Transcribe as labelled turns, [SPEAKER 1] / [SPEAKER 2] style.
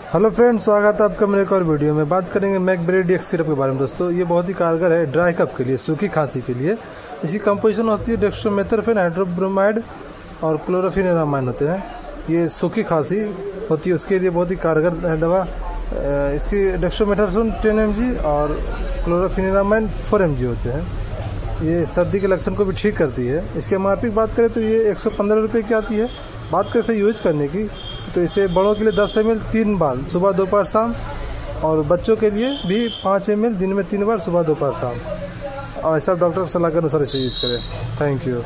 [SPEAKER 1] Hello friends, स्वागत है आपका मेरे एक और वीडियो में। बात करेंगे मैकबेरी DX सिरप के बारे में। दोस्तों, ये बहुत ही कारगर है ड्राई कफ के लिए, सूखी खांसी के लिए। इसकी कंपोजिशन होती है डेक्स्ट्रोमेथर्फेन, हाइड्रोब्रोमाइड और क्लोरोफेनिरामाइन होते हैं। ये सूखी खांसी होती है उसके लिए बहुत ही कारगर है दवा। इसकी डेक्स्ट्रोमेथर्फेन 10 mg और क्लोरोफेनिरामाइन 4 mg होते हैं। ये सर्दी के लक्षण को भी ठीक करती है। इसके MRP की बात करें तो ये 115 रुपये की आती है। बात करें इसे यूज करने की तो इसे बड़ों के लिए 10 ml 3 बार, सुबह दोपहर शाम, और बच्चों के लिए भी 5 ml दिन में 3 बार, सुबह दोपहर शाम। और ऐसा डॉक्टर की सलाह के अनुसार इसे यूज करें। Thank you.